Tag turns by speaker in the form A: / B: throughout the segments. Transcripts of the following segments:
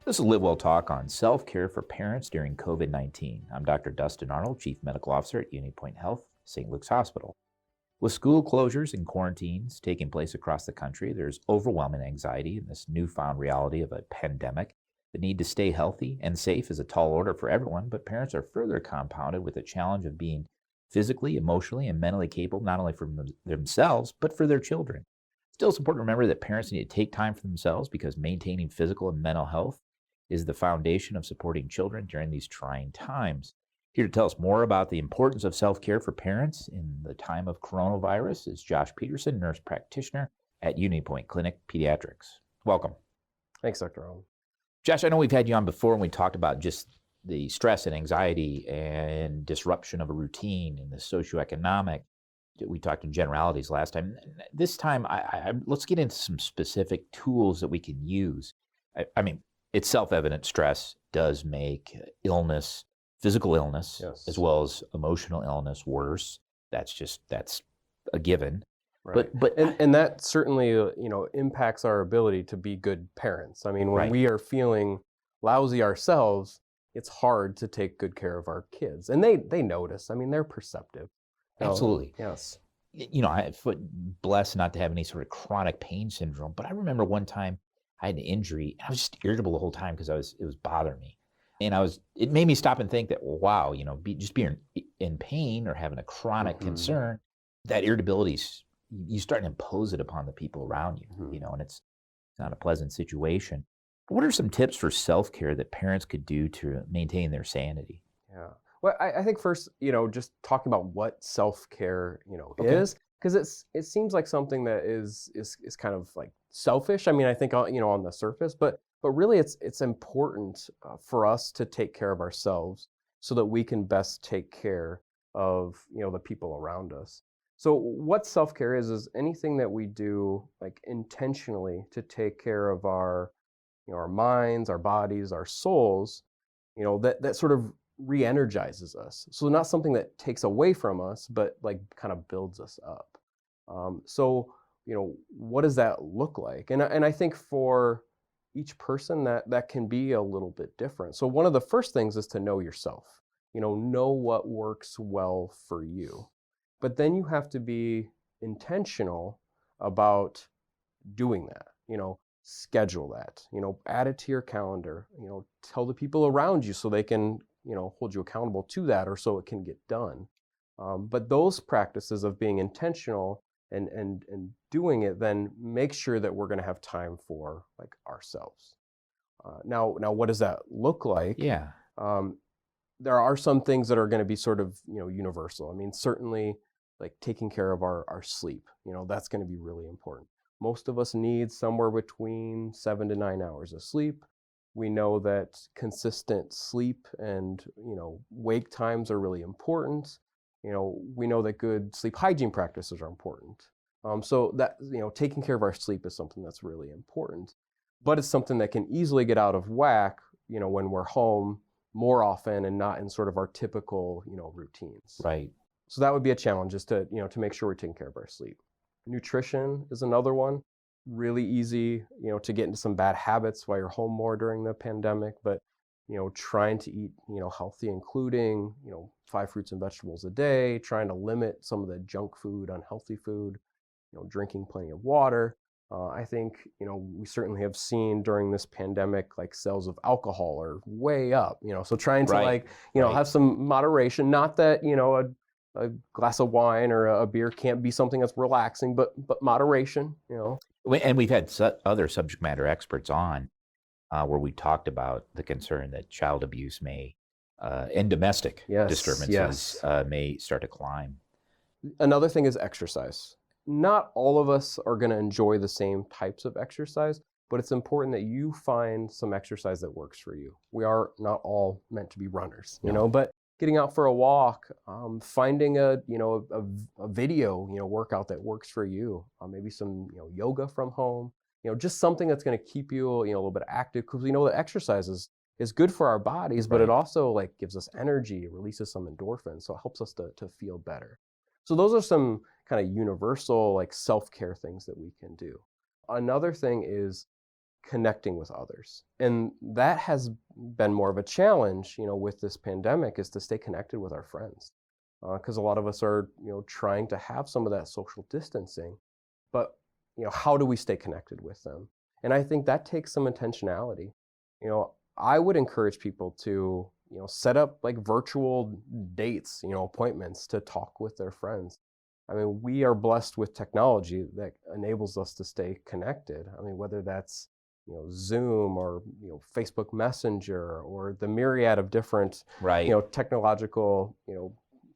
A: This is LiveWell Talk on self-care for parents during COVID-19. I'm Dr. Dustin Arnold, Chief Medical Officer at UniPoint Health, St. Luke's Hospital. With school closures and quarantines taking place across the country, there's overwhelming anxiety in this newfound reality of a pandemic. The need to stay healthy and safe is a tall order for everyone, but parents are further compounded with the challenge of being physically, emotionally, and mentally capable, not only for themselves, but for their children. Still, it's important to remember that parents need to take time for themselves because maintaining physical and mental health is the foundation of supporting children during these trying times. Here to tell us more about the importance of self-care for parents in the time of coronavirus is Josh Petersen, nurse practitioner at UniPoint Clinic Pediatrics. Welcome.
B: Thanks, Dr. Arnold.
A: Josh, I know we've had you on before and we talked about just the stress and anxiety and disruption of a routine and the socioeconomic. We talked in generalities last time. This time, let's get into some specific tools that we can use. I mean, it's self-evident stress does make illness, physical illness,
B: Yes.
A: as well as emotional illness worse. That's a given.
B: Right. And that certainly impacts our ability to be good parents. I mean, when
A: Right.
B: we are feeling lousy ourselves, it's hard to take good care of our kids. And they notice. I mean, they're perceptive.
A: Absolutely.
B: Yes.
A: I'm blessed not to have any sort of chronic pain syndrome, but I remember one time I had an injury and I was just irritable the whole time because it was bothering me. And it made me stop and think that, well, wow, just being in pain or having a chronic concern, that irritability, you start to impose it upon the people around you, and it's not a pleasant situation. What are some tips for self-care that parents could do to maintain their sanity?
B: Yeah. Well, I think first, just talking about what self-care,
A: Okay.
B: is, because it seems like something that is kind of like selfish. I mean, I think, on the surface, but really it's important for us to take care of ourselves so that we can best take care of, the people around us. So what self-care is anything that we do like intentionally to take care of our, our minds, our bodies, our souls, that sort of re-energizes us. So not something that takes away from us, but like kind of builds us up. So, what does that look like? And I think for each person that can be a little bit different. So one of the first things is to know yourself, know what works well for you. But then you have to be intentional about doing that, schedule that, add it to your calendar, tell the people around you so they can, hold you accountable to that or so it can get done. But those practices of being intentional and doing it, then make sure that we're going to have time for like ourselves. Now, what does that look like?
A: Yeah.
B: There are some things that are going to be sort of, universal. I mean, certainly like taking care of our sleep, that's going to be really important. Most of us need somewhere between 7 to 9 hours of sleep. We know that consistent sleep and, wake times are really important. We know that good sleep hygiene practices are important. So that, taking care of our sleep is something that's really important, but it's something that can easily get out of whack, when we're home more often and not in sort of our typical, routines.
A: Right.
B: So that would be a challenge, is to, to make sure we're taking care of our sleep. Nutrition is another one. Really easy, to get into some bad habits while you're home more during the pandemic, but, trying to eat, healthy, including, 5 fruits and vegetables a day, trying to limit some of the junk food, unhealthy food, drinking plenty of water. I think, we certainly have seen during this pandemic, like sales of alcohol are way up, so trying to
A: Right.
B: have some moderation, not that, a glass of wine or a beer can't be something that's relaxing, but moderation,
A: And we've had other subject matter experts on where we talked about the concern that child abuse and domestic disturbances may start to climb.
B: Another thing is exercise. Not all of us are going to enjoy the same types of exercise, but it's important that you find some exercise that works for you. We are not all meant to be runners, but getting out for a walk, finding a video, workout that works for you, maybe some, yoga from home, just something that's going to keep you, a little bit active, because we know that exercise is good for our bodies, but it also like gives us energy, releases some endorphins, so it helps us to feel better. So those are some kind of universal like self-care things that we can do. Another thing is connecting with others. And that has been more of a challenge, with this pandemic, is to stay connected with our friends. Because a lot of us are, trying to have some of that social distancing, but, how do we stay connected with them? And I think that takes some intentionality. I would encourage people to, set up like virtual dates, appointments to talk with their friends. I mean, we are blessed with technology that enables us to stay connected. I mean, whether that's, Zoom or, Facebook Messenger or the myriad of different,
A: Right.
B: Technological,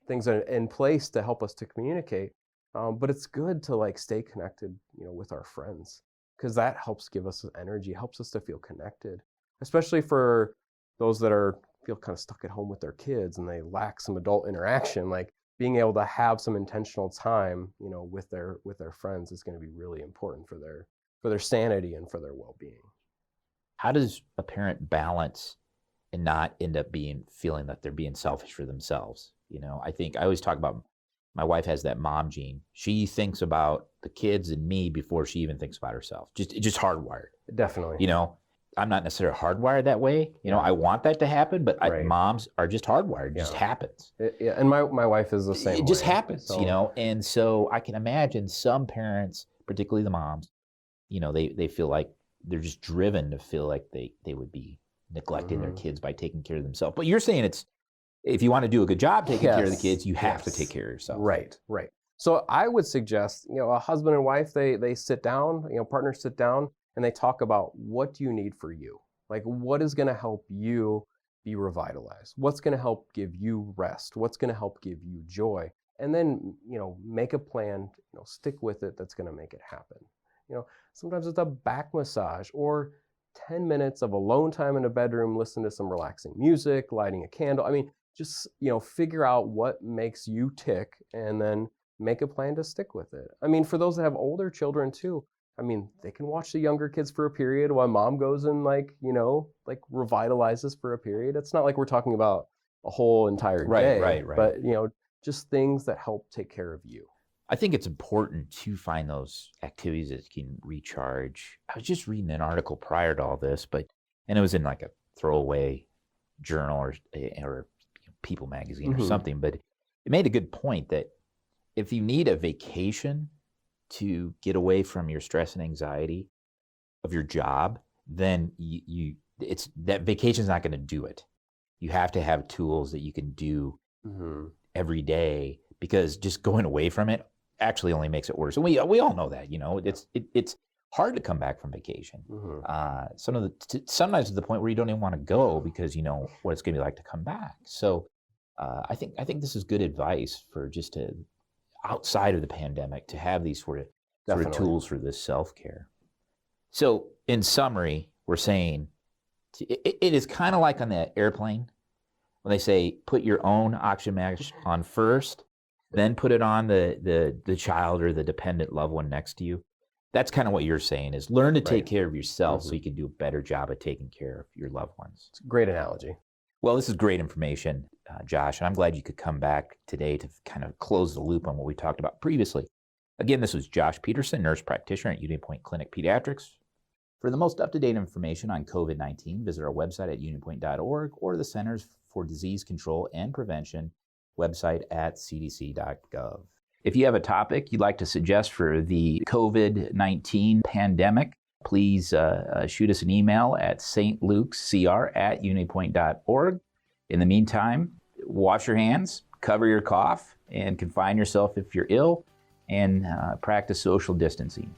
B: things are in place to help us to communicate. But it's good to like stay connected, with our friends, because that helps give us energy, helps us to feel connected, especially for those that feel kind of stuck at home with their kids and they lack some adult interaction. Like being able to have some intentional time, with their friends is going to be really important for their sanity and for their well-being.
A: How does a parent balance and not end up feeling that they're being selfish for themselves? I think I always talk about, my wife has that mom gene. She thinks about the kids and me before she even thinks about herself. Just hardwired.
B: Definitely.
A: I'm not necessarily hardwired that way. I want that to happen, but
B: Right.
A: Moms are just hardwired. It just happens.
B: And my wife is the same.
A: It just
B: way.
A: happens,
B: So,
A: And so I can imagine some parents, particularly the moms, they feel like they're just driven to feel like they would be neglecting their kids by taking care of themselves. But you're saying if you want to do a good job taking care of the kids, you have to take care of yourself.
B: Right. So I would suggest, a husband and wife, they sit down, partners sit down, and they talk about, what do you need for you? Like, what is going to help you be revitalized? What's going to help give you rest? What's going to help give you joy? And then, make a plan, stick with it, that's going to make it happen. Sometimes it's a back massage or 10 minutes of alone time in a bedroom, listen to some relaxing music, lighting a candle. I mean, just, figure out what makes you tick and then make a plan to stick with it. I mean, for those that have older children too, I mean, they can watch the younger kids for a period while mom goes and revitalizes for a period. It's not like we're talking about a whole entire day,
A: Right.
B: But, just things that help take care of you.
A: I think it's important to find those activities that can recharge. I was just reading an article prior to all this, and it was in like a throwaway journal or People magazine or something, but it made a good point that if you need a vacation to get away from your stress and anxiety of your job, then it's that vacation's not going to do it. You have to have tools that you can do every day, because just going away from it actually only makes it worse. And we all know that, it's hard to come back from vacation. Sometimes to the point where you don't even want to go because you know what it's going to be like to come back. So I think this is good advice for just outside of the pandemic to have these sort of tools for this self-care. So in summary, we're saying it is kind of like on the airplane when they say put your own oxygen mask on first, then put it on the child or the dependent loved one next to you. That's kind of what you're saying, is learn to take care of yourself so you can do a better job at taking care of your loved ones.
B: It's a great analogy.
A: Well, this is great information, Josh, and I'm glad you could come back today to kind of close the loop on what we talked about previously. Again, this was Josh Petersen, nurse practitioner at UnityPoint Clinic Pediatrics. For the most up-to-date information on COVID-19, visit our website at unitypoint.org or the Centers for Disease Control and Prevention website at cdc.gov. If you have a topic you'd like to suggest for the COVID-19 pandemic, please shoot us an email at stlukescr@unitypoint.org. In the meantime, wash your hands, cover your cough, and confine yourself if you're ill, and practice social distancing.